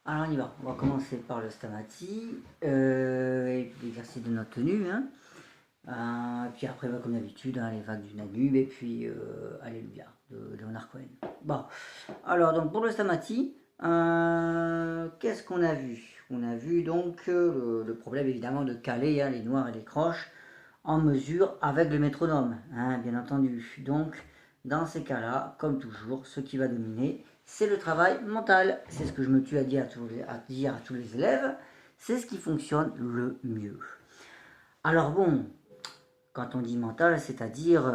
Alors on y va, on va commencer par le stamati, et l'exercice de notre tenue, hein. Puis après, comme d'habitude, hein, les vagues du Danube, et puis Alléluia de Leonard Cohen. Bon, alors donc pour le stamati, qu'est-ce qu'on a vu? On a vu donc le problème évidemment de caler, hein, les noirs et les croches en mesure avec le métronome, hein, bien entendu. Donc dans ces cas-là, comme toujours, ce qui va dominer, c'est le travail mental. C'est ce que je me tue à dire à tous les élèves. C'est ce qui fonctionne le mieux. Alors bon, quand on dit mental, c'est-à-dire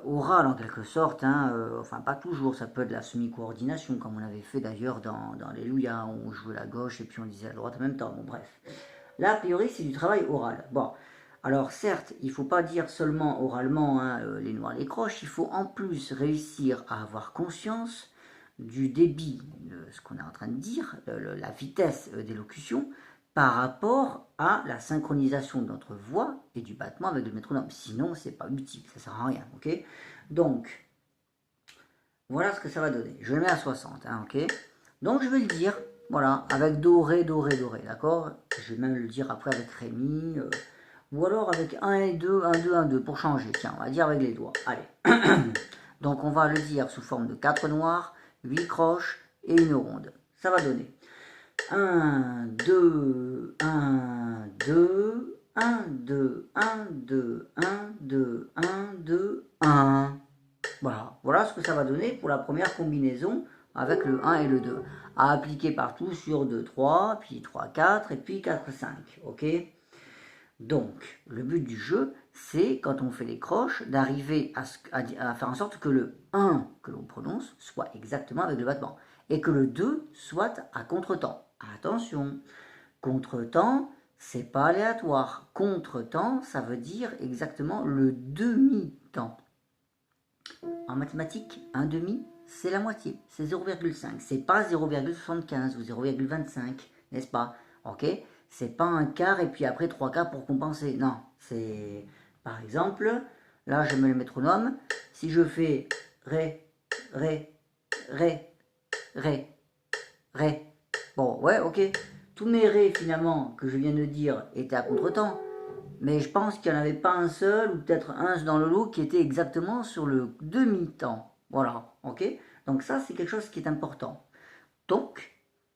oral en quelque sorte, hein, enfin pas toujours, ça peut être de la semi-coordination, comme on avait fait d'ailleurs dans Alléluia, où on jouait la gauche et puis on disait la droite en même temps, bon bref. Là, a priori, c'est du travail oral. Bon, alors certes, il ne faut pas dire seulement oralement, hein, les noirs, les croches, il faut en plus réussir à avoir conscience du débit de ce qu'on est en train de dire, la vitesse d'élocution, par rapport à la synchronisation de notre voix et du battement avec le métronome. Sinon, c'est pas utile, ça sert à rien, ok? Donc, voilà ce que ça va donner. Je le mets à 60, hein, ok? Donc, je vais le dire, voilà, avec do, ré, do, ré, do, ré, d'accord? Je vais même le dire après avec ré, mi, ou alors avec 1 et 2, 1, 2, 1, 2, pour changer. Tiens, on va dire avec les doigts. Allez. Donc, on va le dire sous forme de 4 noirs, 8 croches et une ronde. Ça va donner 1, 2, 1, 2, 1, 2, 1, 2, 1, 2, 1, 2, 1. Voilà, voilà ce que ça va donner pour la première combinaison avec le 1 et le 2. À appliquer partout sur 2, 3, puis 3, 4, et puis 4, 5. Ok? Donc, le but du jeu, c'est, quand on fait les croches, d'arriver à faire en sorte que le 1 que l'on prononce soit exactement avec le battement. Et que le 2 soit à contretemps. Attention, contretemps, c'est pas aléatoire. Contretemps, ça veut dire exactement le demi-temps. En mathématiques, un demi, c'est la moitié, c'est 0,5. C'est pas 0,75 ou 0,25, n'est-ce pas? Ok? C'est pas un quart et puis après 3 quarts pour compenser. Non, c'est... Par exemple, là je mets le métronome. Si je fais ré, ré, ré, ré, ré. Bon, ouais, ok. Tous mes ré finalement que je viens de dire étaient à contretemps. Mais je pense qu'il n'y en avait pas un seul, ou peut-être un dans le lot, qui était exactement sur le demi-temps. Voilà, ok? Donc ça, c'est quelque chose qui est important. Donc,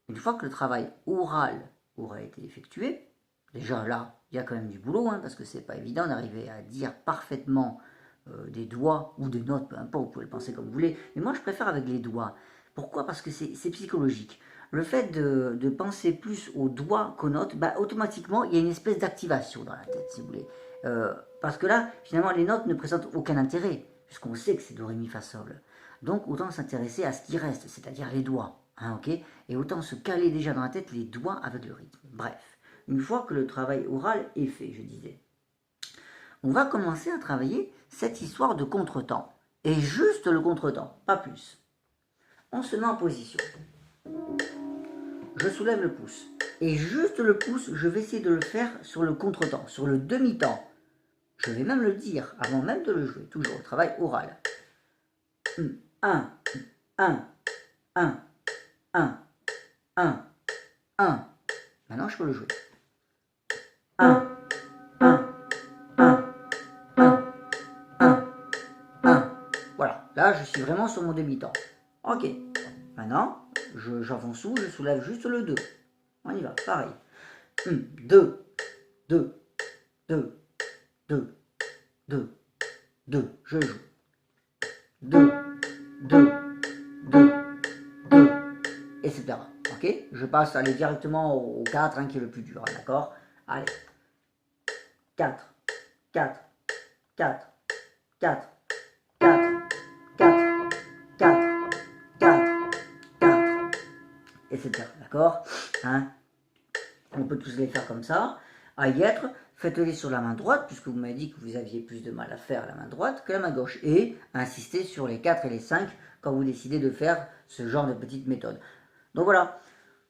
une fois que le travail oral aura été effectué, déjà là, il y a quand même du boulot, hein, parce que c'est pas évident d'arriver à dire parfaitement des doigts ou des notes, peu importe, vous pouvez le penser comme vous voulez, mais moi je préfère avec les doigts. Pourquoi? Parce que c'est psychologique. Le fait de penser plus aux doigts qu'aux notes, bah, automatiquement, il y a une espèce d'activation dans la tête, si vous voulez. Parce que là, finalement, les notes ne présentent aucun intérêt, puisqu'on sait que c'est do, ré, mi, fa, sol. Donc, autant s'intéresser à ce qui reste, c'est-à-dire les doigts. Hein, ok? Et autant se caler déjà dans la tête les doigts avec le rythme. Bref, une fois que le travail oral est fait, je disais, on va commencer à travailler cette histoire de contretemps. Et juste le contretemps, pas plus. On se met en position. Je soulève le pouce. Et juste le pouce, je vais essayer de le faire sur le contretemps, sur le demi-temps. Je vais même le dire avant même de le jouer, toujours au travail oral. 1, 1, 1, 1, 1, 1. Maintenant, je peux le jouer. 1, 1, 1, 1, 1, 1. Voilà, là, je suis vraiment sur mon demi-temps. Ok, maintenant, j'avance sous, je soulève juste le 2. On y va, pareil. 2, 2, 2, 2, 2, 2. Je joue. 2, 2, 2, 2, etc. Ok? Je passe à aller directement au 4, hein, qui est le plus dur, hein, d'accord? Allez. 4, 4, 4, 4, 4, 4, 4, 4, 4, etc. D'accord? Hein? On peut tous les faire comme ça. À y être, faites-les sur la main droite, puisque vous m'avez dit que vous aviez plus de mal à faire la main droite que la main gauche. Et insistez sur les 4 et les 5 quand vous décidez de faire ce genre de petite méthode. Donc voilà,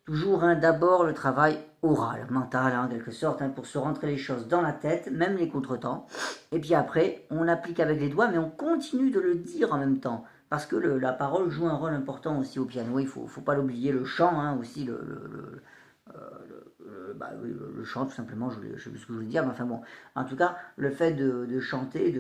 toujours hein, d'abord le travail oral, mental hein, en quelque sorte, hein, pour se rentrer les choses dans la tête, même les contretemps. Et puis après, on applique avec les doigts, mais on continue de le dire en même temps. parce que la parole joue un rôle important aussi au piano. Il faut pas l'oublier, le chant, hein, aussi, bah oui, le chant, tout simplement, je sais plus ce que je voulais dire, mais enfin bon, en tout cas, le fait de chanter,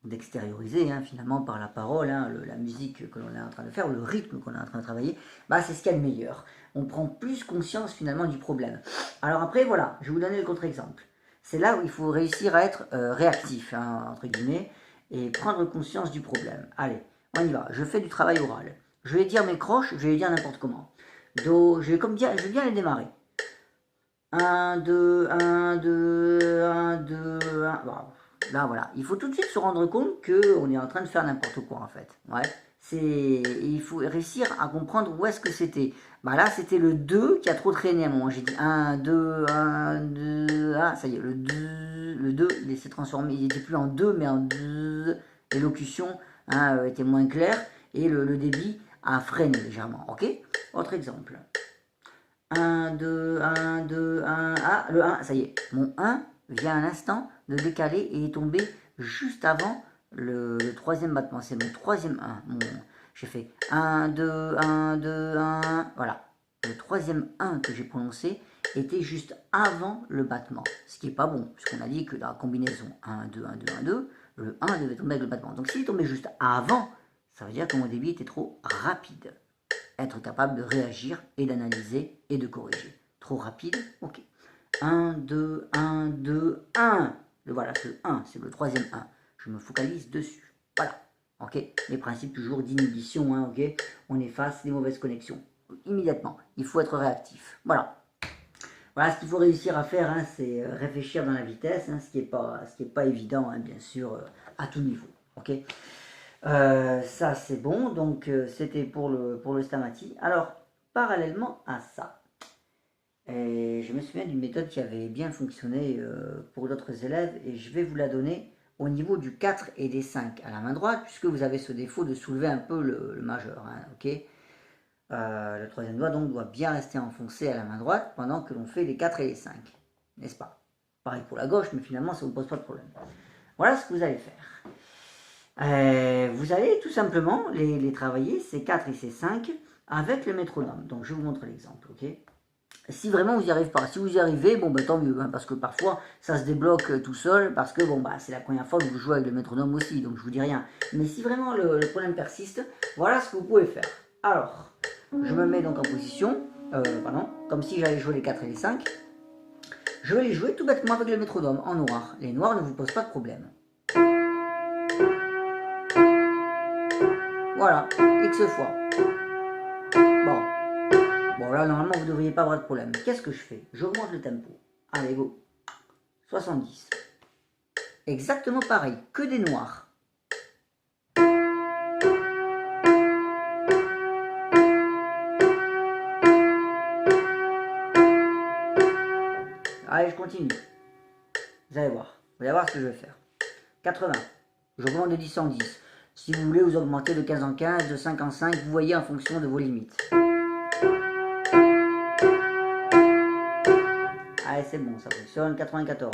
d'extérioriser, hein, finalement, par la parole, hein, la musique que l'on est en train de faire, le rythme qu'on est en train de travailler, bah, c'est ce qu'il y a de meilleur. On prend plus conscience, finalement, du problème. Alors après, voilà, je vais vous donner le contre-exemple. C'est là où il faut réussir à être réactif, hein, entre guillemets, et prendre conscience du problème. Allez, on y va. Je fais du travail oral. Je vais dire mes croches, je vais les dire n'importe comment. Do, je vais bien les démarrer. 1, 2, 1, 2, 1, 2, 1. Bon, là, voilà. Il faut tout de suite se rendre compte qu'on est en train de faire n'importe quoi, en fait. Ouais. Il faut réussir à comprendre où est-ce que c'était. Bah là, c'était le 2 qui a trop traîné à un moment. J'ai dit 1, 2, 1, 2. Ah, ça y est, le 2 il s'est transformé. Il n'était plus en 2, mais en 2. L'élocution, hein, était moins claire. Et le débit a freiné légèrement. Ok. Autre exemple. 1, 2, 1, 2, 1. Ah, le 1, ça y est. Mon 1 vient à l'instant de décaler et est tombé juste avant le troisième battement. C'est mon troisième 1. J'ai fait 1, 2, 1, 2, 1. Voilà. Le troisième 1 que j'ai prononcé était juste avant le battement. Ce qui n'est pas bon, puisqu'on a dit que dans la combinaison 1, 2, 1, 2, 1, 2, le 1 devait tomber avec le battement. Donc s'il est tombé juste avant, ça veut dire que mon débit était trop rapide. Être capable de réagir et d'analyser et de corriger. Trop rapide, ok. 1, 2, 1, 2, 1. Voilà, ce 1, c'est le troisième 1. Je me focalise dessus. Voilà, ok. Les principes toujours d'inhibition, hein, ok. On efface les mauvaises connexions. Immédiatement, il faut être réactif. Voilà. Voilà ce qu'il faut réussir à faire, hein, c'est réfléchir dans la vitesse, hein, ce qui est pas évident, hein, bien sûr, à tout niveau, ok. Ça c'est bon, donc c'était pour le Stamati. Alors, parallèlement à ça, je me souviens d'une méthode qui avait bien fonctionné pour d'autres élèves et je vais vous la donner au niveau du 4 et des 5 à la main droite, puisque vous avez ce défaut de soulever un peu le majeur, hein, ok. Le troisième doigt donc doit bien rester enfoncé à la main droite pendant que l'on fait les 4 et les 5, n'est-ce pas? Pareil pour la gauche, mais finalement ça ne vous pose pas de problème. Voilà ce que vous allez faire. Vous allez tout simplement les travailler, ces 4 et ces 5, avec le métronome. Donc je vous montre l'exemple, ok. Si vraiment vous n'y arrivez pas, si vous y arrivez, bon ben tant mieux, hein, parce que parfois ça se débloque tout seul, parce que bon bah c'est la première fois que vous jouez avec le métronome aussi, donc je vous dis rien. Mais si vraiment le problème persiste, voilà ce que vous pouvez faire. Alors, je me mets donc en position, comme si j'allais jouer les 4 et les 5. Je vais les jouer tout bêtement avec le métronome en noir. Les noirs ne vous posent pas de problème. Voilà, X fois. Bon, là, normalement, vous ne devriez pas avoir de problème. Qu'est-ce que je fais? J'augmente le tempo. Allez, go. 70. Exactement pareil, que des noirs. Allez, je continue. Vous allez voir. Vous allez voir ce que je vais faire. 80. J'augmente de 10 en 10. Si vous voulez, vous augmentez de 15 en 15, de 5 en 5. Vous voyez en fonction de vos limites. Allez, c'est bon, ça fonctionne. 94.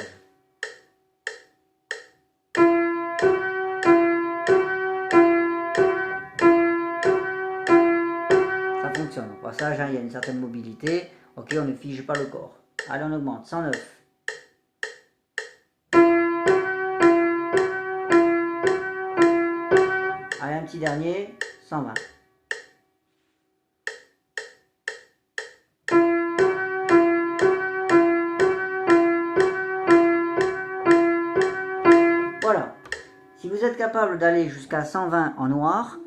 Ça fonctionne. Au passage, hein, il y a une certaine mobilité. Ok, on ne fige pas le corps. Allez, on augmente. 109. Allez, un petit dernier. 120. Voilà. Si vous êtes capable d'aller jusqu'à 120 en noir,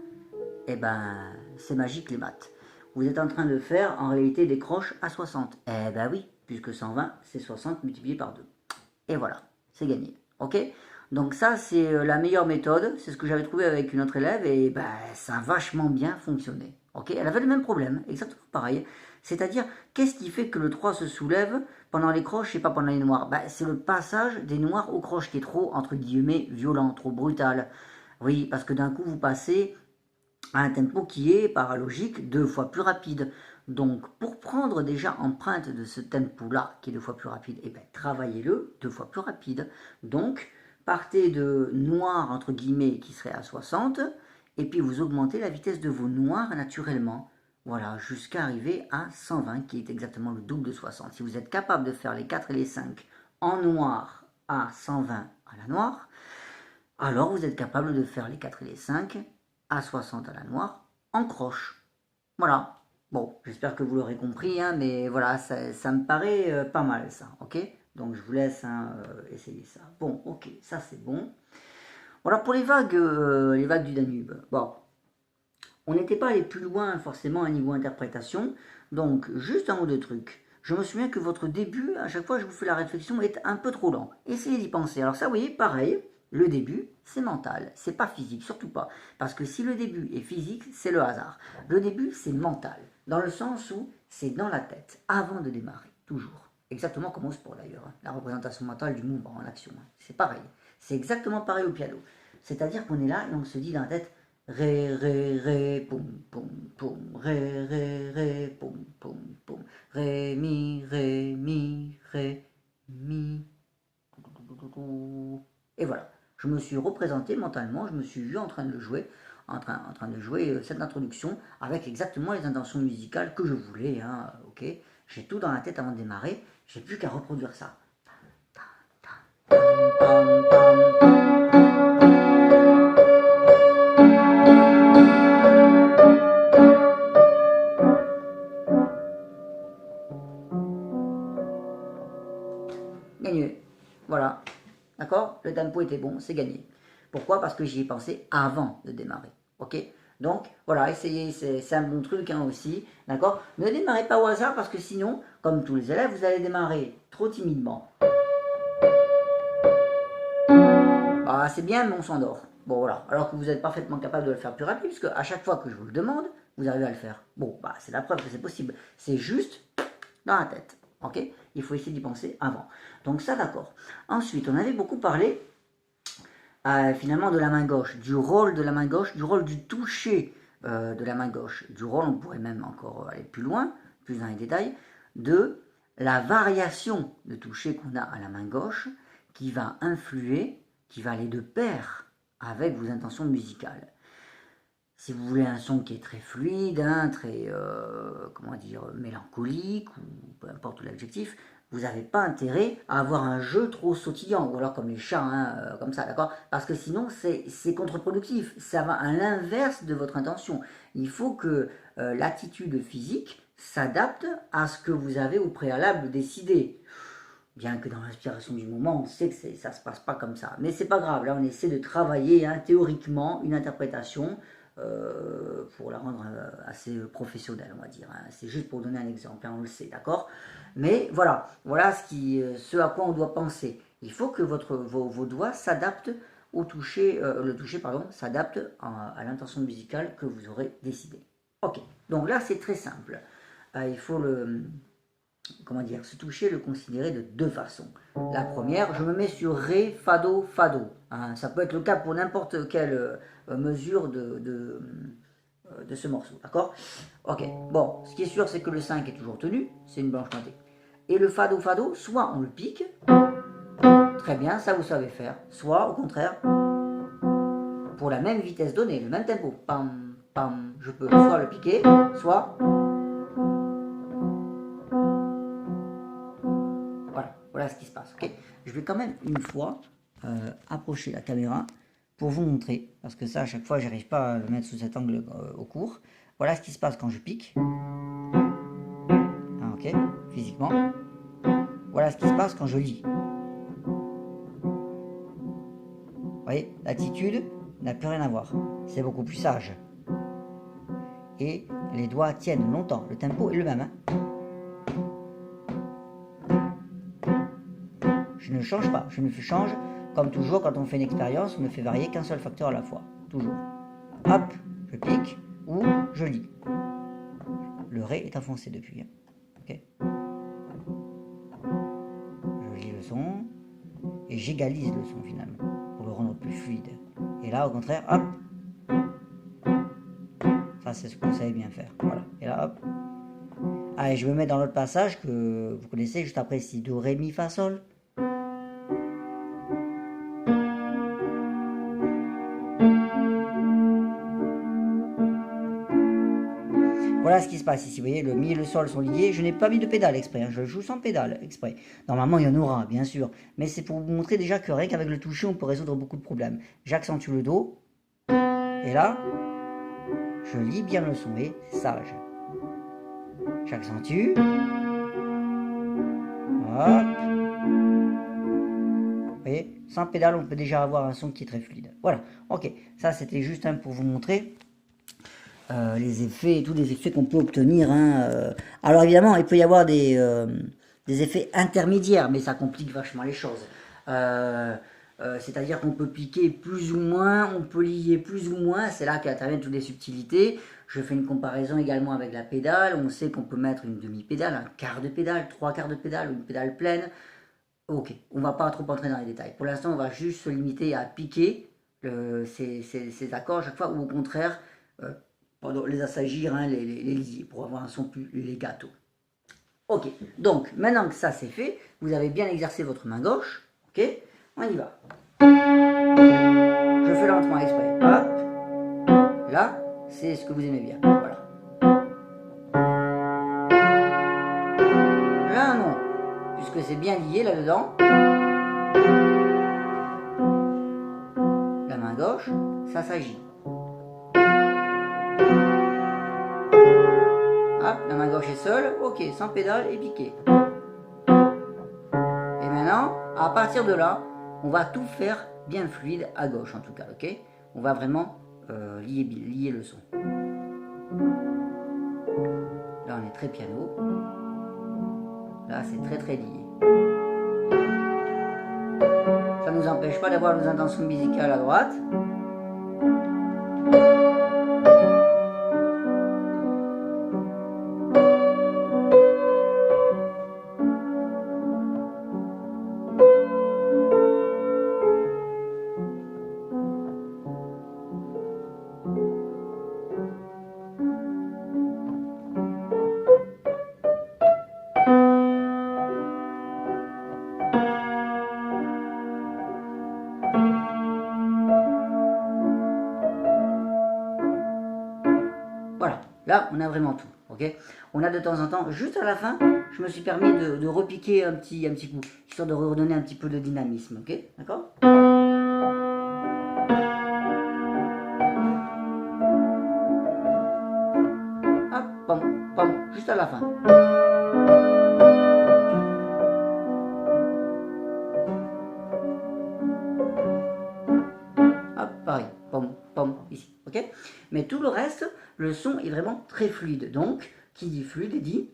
eh ben, c'est magique les maths. Vous êtes en train de faire en réalité des croches à 60. Eh ben oui, puisque 120, c'est 60 multiplié par 2. Et voilà, c'est gagné. Ok? Donc ça, c'est la meilleure méthode. C'est ce que j'avais trouvé avec une autre élève et ben, ça a vachement bien fonctionné. Ok? Elle avait le même problème, exactement pareil. C'est-à-dire, qu'est-ce qui fait que le 3 se soulève pendant les croches et pas pendant les noirs? Ben, c'est le passage des noirs aux croches qui est trop, entre guillemets, violent, trop brutal. Oui, parce que d'un coup, vous passez à un tempo qui est, par logique, 2 fois plus rapide. Donc, pour prendre déjà empreinte de ce tempo-là, qui est 2 fois plus rapide, et bien, travaillez-le 2 fois plus rapide. Donc, partez de noir, entre guillemets, qui serait à 60, et puis vous augmentez la vitesse de vos noirs naturellement. Voilà, jusqu'à arriver à 120, qui est exactement le double de 60. Si vous êtes capable de faire les 4 et les 5 en noir à 120 à la noire, alors vous êtes capable de faire les 4 et les 5 à 60 à la noire en croche. Voilà. Bon, j'espère que vous l'aurez compris, hein, mais voilà, ça me paraît pas mal ça, ok? Donc je vous laisse essayer ça. Bon, ok, ça c'est bon. Voilà pour les vagues du Danube. Bon, on n'était pas allé plus loin forcément à niveau interprétation, donc juste un mot de truc. Je me souviens que votre début, à chaque fois que je vous fais la réflexion, est un peu trop lent. Essayez d'y penser. Alors ça, vous voyez, pareil, le début, c'est mental, c'est pas physique, surtout pas. Parce que si le début est physique, c'est le hasard. Le début, c'est mental, dans le sens où c'est dans la tête, avant de démarrer, toujours. Exactement comme au sport d'ailleurs, hein. La représentation mentale du mouvement en action, hein. C'est pareil. C'est exactement pareil au piano. C'est-à-dire qu'on est là et on se dit dans la tête, ré, ré, ré, poum, poum, poum, ré, ré, ré, poum, poum, poum, ré, mi, ré, mi, ré, mi. Et voilà, je me suis représenté mentalement, je me suis vu en train de le jouer, en train de jouer cette introduction avec exactement les intentions musicales que je voulais, hein, ok. J'ai tout dans la tête avant de démarrer, j'ai plus qu'à reproduire ça. Gagné. Voilà. D'accord? Le tempo était bon, c'est gagné. Pourquoi? Parce que j'y ai pensé avant de démarrer. Ok? Donc, voilà, essayez, c'est un bon truc hein, aussi. D'accord? Ne démarrez pas au hasard parce que sinon, comme tous les élèves, vous allez démarrer trop timidement. Bah, c'est bien, mais on s'endort. Bon, voilà. Alors que vous êtes parfaitement capable de le faire plus rapide, puisque à chaque fois que je vous le demande, vous arrivez à le faire. Bon, bah, c'est la preuve que c'est possible. C'est juste dans la tête. Ok? Il faut essayer d'y penser avant. Donc, ça, d'accord. Ensuite, on avait beaucoup parlé finalement de la main gauche, du rôle de la main gauche, du rôle du toucher de la main gauche, du rôle, on pourrait même encore aller plus loin, plus dans les détails, de la variation de toucher qu'on a à la main gauche qui va influer, qui va aller de pair avec vos intentions musicales. Si vous voulez un son qui est très fluide, hein, très, comment dire, mélancolique, ou peu importe l'adjectif, vous n'avez pas intérêt à avoir un jeu trop sautillant, ou alors comme les chats, hein, comme ça, d'accord? Parce que sinon, c'est contre-productif, ça va à l'inverse de votre intention. Il faut que l'attitude physique s'adapte à ce que vous avez au préalable décidé. Bien que dans l'inspiration du moment, on sait que ça ne se passe pas comme ça. Mais c'est pas grave, là on essaie de travailler hein, théoriquement une interprétation pour la rendre assez professionnelle, on va dire. Hein. C'est juste pour donner un exemple, hein, on le sait, d'accord? Mais voilà, voilà ce à quoi on doit penser. Il faut que vos doigts s'adaptent au toucher, le toucher pardon, s'adapte à l'intention musicale que vous aurez décidé. Ok, donc là c'est très simple. Il faut comment dire, ce toucher, le considérer de deux façons. La première, je me mets sur Ré, Fado, Fado. Hein, ça peut être le cas pour n'importe quelle mesure de ce morceau, d'accord? Ok, bon, ce qui est sûr, c'est que le 5 est toujours tenu, c'est une blanche pointée. Et le Fado, Fado, soit on le pique, très bien, ça vous savez faire, soit au contraire, pour la même vitesse donnée, le même tempo, pam, pam, je peux soit le piquer, soit... Voilà ce qui se passe. Okay, je vais quand même une fois approcher la caméra pour vous montrer, parce que ça à chaque fois j'arrive pas à le mettre sous cet angle au cours. Voilà ce qui se passe quand je pique. Ah, ok, physiquement. Voilà ce qui se passe quand je lis. Vous voyez, l'attitude n'a plus rien à voir. C'est beaucoup plus sage. Et les doigts tiennent longtemps. Le tempo est le même. Hein. Je ne change pas, je ne change, comme toujours quand on fait une expérience, on ne fait varier qu'un seul facteur à la fois, toujours. Hop, je pique, ou je lis. Le Ré est enfoncé depuis. Hein. Okay. Je lis le son, et j'égalise le son finalement, pour le rendre plus fluide. Et là, au contraire, hop, ça c'est ce que vous savez bien faire. Voilà, et là, hop. Allez, je me mets dans l'autre passage que vous connaissez juste après ici, Do, Ré, Mi, Fa, Sol. voilà ce qui se passe ici. Vous voyez, le mi et le sol sont liés. Je n'ai pas mis de pédale exprès. Hein. Je joue sans pédale exprès. Normalement, il y en aura, bien sûr. Mais c'est pour vous montrer déjà que rien qu'avec le toucher, on peut résoudre beaucoup de problèmes. J'accentue le Do. Et là, je lis bien le son. Et sage. J'accentue. Hop. Vous voyez, sans pédale, on peut déjà avoir un son qui est très fluide. Voilà. Ok. Ça, c'était juste pour vous montrer. Les effets, tous les effets qu'on peut obtenir. Hein, Alors évidemment, il peut y avoir des effets intermédiaires, mais ça complique vachement les choses. C'est-à-dire qu'on peut piquer plus ou moins, on peut lier plus ou moins, c'est là qu'interviennent toutes les subtilités. Je fais une comparaison également avec la pédale, on sait qu'on peut mettre une demi-pédale, un quart de pédale, 3/4 de pédale ou une pédale pleine. Ok, on va pas trop entrer dans les détails. Pour l'instant, on va juste se limiter à piquer ces accords chaque fois, ou au contraire, les assagir, hein, les lier, pour avoir un son plus legato. Ok, donc maintenant que ça c'est fait, vous avez bien exercé votre main gauche, ok, on y va. Je fais lentement exprès, hop, là, c'est ce que vous aimez bien, voilà. Là non, puisque c'est bien lié là-dedans. La main gauche, ça s'agit. Hop, la main gauche est seule, ok, sans pédale et piqué. Et maintenant, à partir de là, on va tout faire bien fluide à gauche en tout cas, ok. On va vraiment lier le son. Là, on est très piano. Là, c'est très très lié. Ça ne nous empêche pas d'avoir nos intentions musicales à droite. Voilà, là on a vraiment tout, ok. On a de temps en temps, juste à la fin, je me suis permis de repiquer un petit coup, histoire de redonner un petit peu de dynamisme, ok, d'accord. Hop, pom, pom, juste à la fin. Hop, pareil, pom, pom, ici, ok. Mais tout le reste, le son est vraiment très fluide, donc, qui dit fluide dit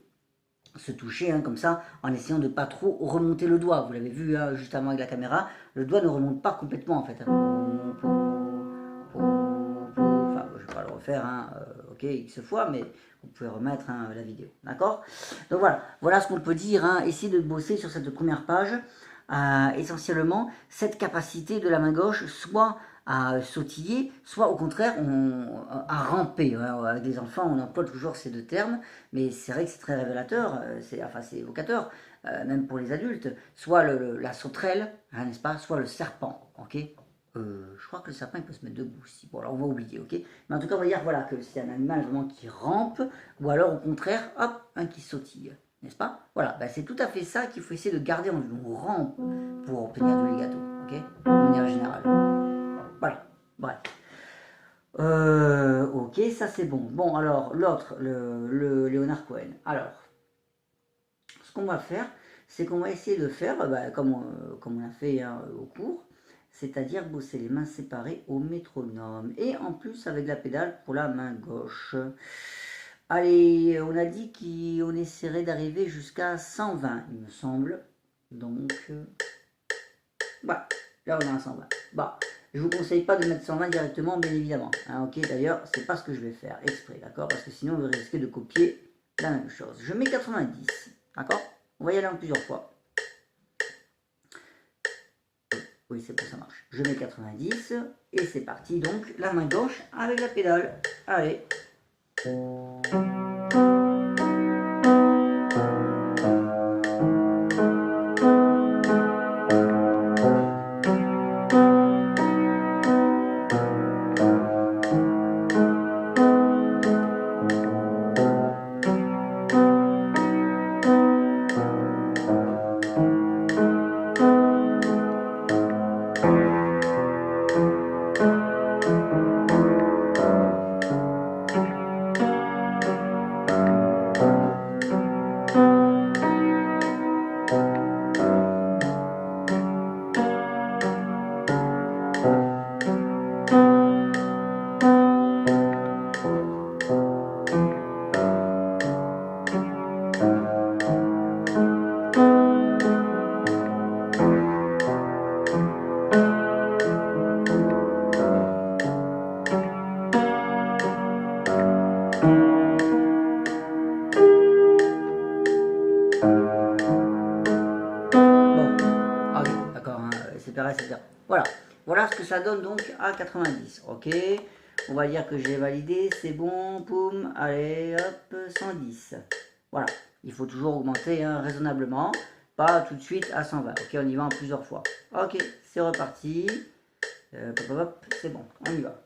se toucher, hein, comme ça, en essayant de pas trop remonter le doigt. Vous l'avez vu, hein, juste avant avec la caméra, le doigt ne remonte pas complètement en fait. Enfin, je vais pas le refaire, hein, ok, X fois, mais vous pouvez remettre, hein, la vidéo, d'accord. Donc voilà ce qu'on peut dire, hein. Essayez de bosser sur cette première page, essentiellement cette capacité de la main gauche, soit à sautiller, soit au contraire à ramper. Avec des enfants, on emploie toujours ces deux termes, mais c'est vrai que c'est très révélateur, c'est évocateur, même pour les adultes. Soit la sauterelle, hein, n'est-ce pas, soit le serpent, ok. Je crois que le serpent il peut se mettre debout aussi. Bon, alors on va oublier, ok. Mais en tout cas, on va dire voilà, que c'est un animal vraiment qui rampe, ou alors au contraire, hop, un qui sautille, n'est-ce pas. Voilà, ben, c'est tout à fait ça qu'il faut essayer de garder en vue. On rampe pour obtenir du legato, ok, de manière générale. Voilà, bref. Ok, ça c'est bon. Bon, alors l'autre, le Leonard Cohen. Alors, ce qu'on va faire, c'est qu'on va essayer de faire, comme on a fait, hein, au cours, c'est-à-dire bosser les mains séparées au métronome. Et en plus avec la pédale pour la main gauche. Allez, on a dit qu'on essaierait d'arriver jusqu'à 120, il me semble. Donc, voilà, là on a un 120. Bah, je vous conseille pas de mettre 120 directement, bien évidemment. Hein, ok, d'ailleurs, c'est pas ce que je vais faire exprès, d'accord. Parce que sinon, vous risquez de copier la même chose. Je mets 90, d'accord. On va y aller en plusieurs fois. Oui, c'est bon, ça marche. Je mets 90 et c'est parti. Donc, la main gauche avec la pédale. Allez. etc. Voilà, voilà ce que ça donne donc à 90. Ok, on va dire que j'ai validé, c'est bon, poum, allez, hop, 110. Voilà, il faut toujours augmenter hein, raisonnablement, pas tout de suite à 120. Ok, on y va en plusieurs fois. Ok, c'est reparti. C'est bon, on y va.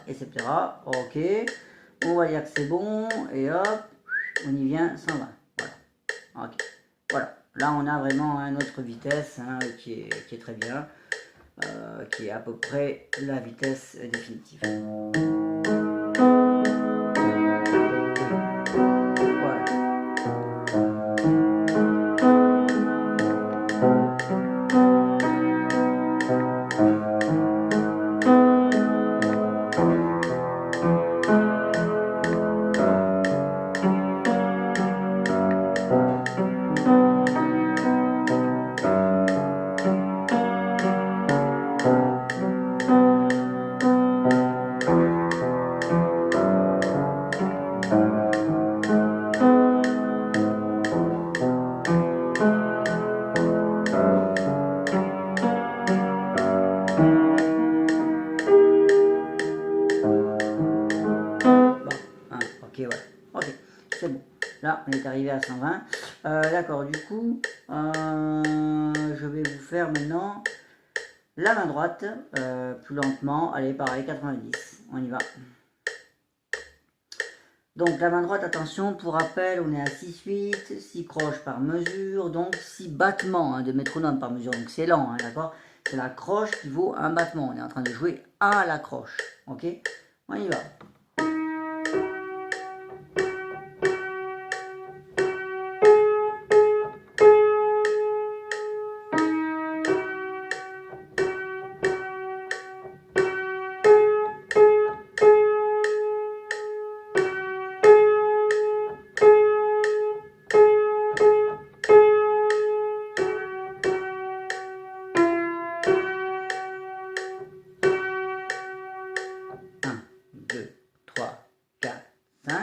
Etc. Ok, on va dire que c'est bon et hop, on y vient 120. Voilà. Ok, voilà. Là, on a vraiment notre vitesse hein, qui est très bien, qui est à peu près la vitesse définitive. Là, on est arrivé à 120. D'accord, du coup, je vais vous faire maintenant la main droite, plus lentement. Allez, pareil, 90. On y va. Donc, la main droite, attention, pour rappel, on est à 6-8, 6 croches par mesure, donc 6 battements hein, de métronome par mesure. Donc, c'est lent, hein, d'accord? C'est la croche qui vaut un battement. On est en train de jouer à la croche. Ok? On y va. 5.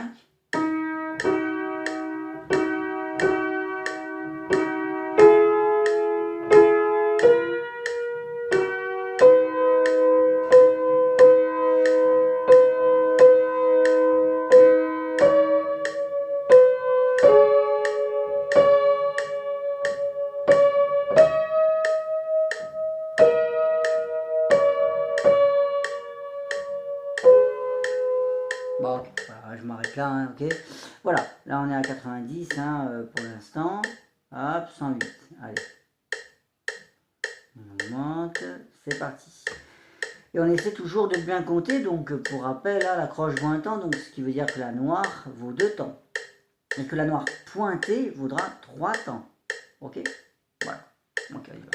Bon, ok, voilà, je m'arrête là, hein, ok. Voilà, là on est à 90 hein, pour l'instant. Hop, 108. Allez. On monte, c'est parti. Et on essaie toujours de bien compter, donc pour rappel, là, la croche vaut un temps, donc ce qui veut dire que la noire vaut 2 temps. Et que la noire pointée vaudra 3 temps. Ok. Voilà. Ok, on y va.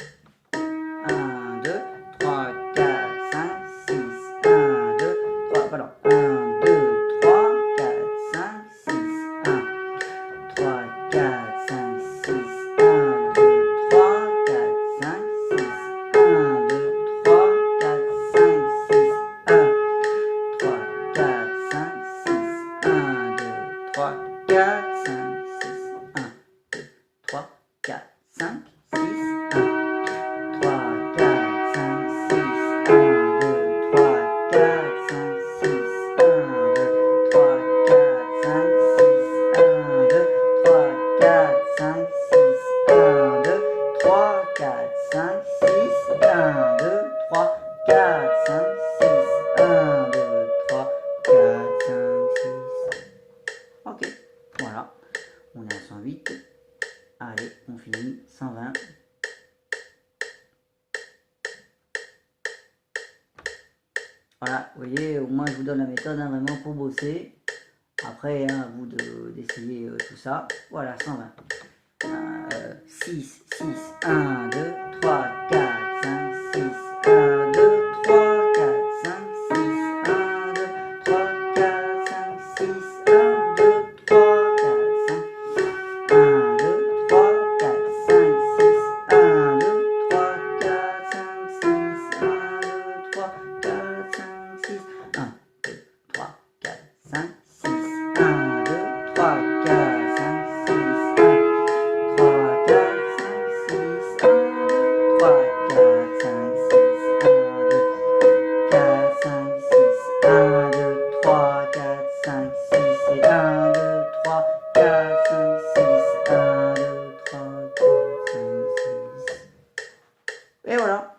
1, 2, 3, 4, 5, 6. 1, 2, 3, pardon. 1, 2, 3, 4, 5, 6. 1, 3, 4, 5, 6. 1, 2, 3, 4, 5, 6. 1, 2, 3, 4, 5, 6. 1, 3, 4, 5, 6. fini, 120. Voilà, vous voyez, au moins je vous donne la méthode hein, vraiment pour bosser. Après, hein, à vous d'essayer tout ça. Voilà, 120. 6, 6, 1, 2, 3, 4, 5, 6, 1, 2, 3, 4, 5, 6, 1, 2, 3, 4, 5, 6, 1, 2, 3, 4, 5, 1, 2, 3, 4, 5, 6, 1, 2, 3, 4, 5, 6, 1, 2, 3, 4, 5, 6, 1, 2, 3, 4, 5, 6, 1, 2, 3, 4, 5, 6, 1. Et voilà,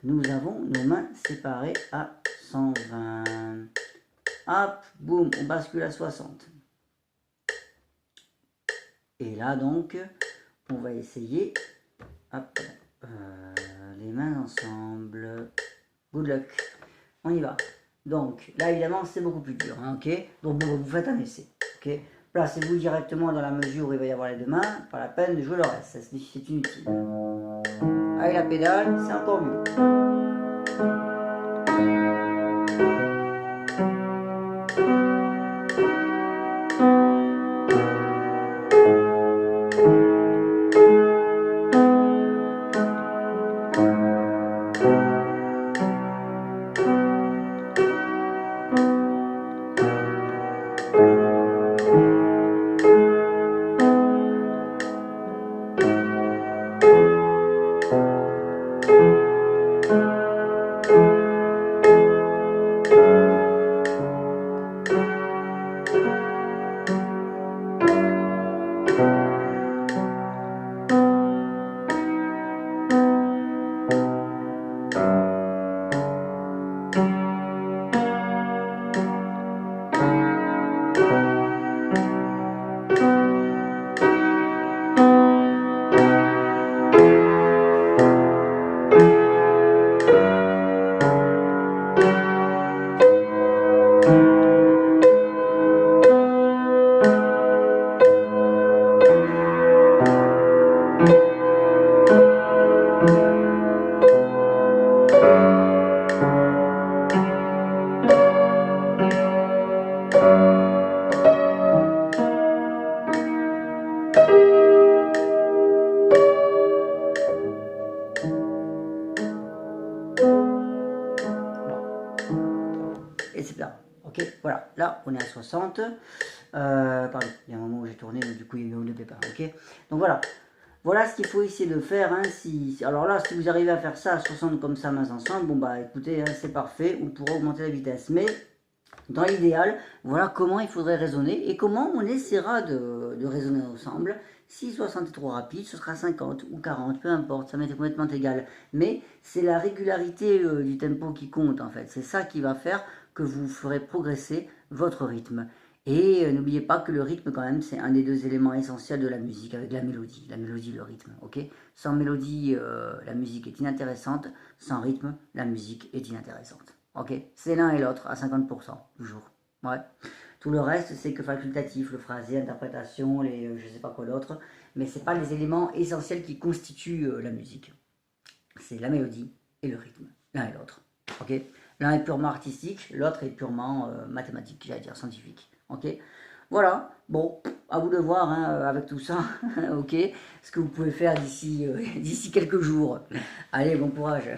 nous avons nos mains séparées à 120. Hop, boum, on bascule à 60. Et là donc, on va essayer, hop, les mains ensemble. Good luck. On y va. Donc là évidemment c'est beaucoup plus dur, hein, ok. Donc bon, vous faites un essai, ok. Placez-vous directement dans la mesure où il va y avoir les deux mains. Pas la peine de jouer le reste, c'est inutile. Avec la pédale, c'est encore mieux. Et c'est bien. Ok, voilà, là on est à 60. Pardon, il y a un moment où j'ai tourné, mais du coup il y a eu le pépin. Ok, donc voilà. Voilà ce qu'il faut essayer de faire. Hein, alors là, si vous arrivez à faire ça à 60 comme ça, mains ensemble, bon bah écoutez, hein, c'est parfait. On pourra augmenter la vitesse. Mais dans l'idéal, voilà comment il faudrait raisonner et comment on essaiera de raisonner ensemble. Si 60 est trop rapide, ce sera 50 ou 40, peu importe, ça m'est complètement égal. Mais c'est la régularité du tempo qui compte en fait. C'est ça qui va faire que vous ferez progresser votre rythme. Et n'oubliez pas que le rythme, quand même, c'est un des deux éléments essentiels de la musique, avec la mélodie. La mélodie, le rythme, ok. Sans mélodie, la musique est inintéressante. Sans rythme, la musique est inintéressante. Ok, c'est l'un et l'autre à 50%, toujours. Ouais. Tout le reste, c'est que facultatif, le phrasé, interprétation, je sais pas quoi d'autre. Mais c'est pas les éléments essentiels qui constituent la musique. C'est la mélodie et le rythme, l'un et l'autre. Ok. L'un est purement artistique, l'autre est purement mathématique, j'allais dire scientifique. Ok. Voilà. Bon, à vous de voir hein, avec tout ça. Ok. Ce que vous pouvez faire d'ici quelques jours. Allez, bon courage.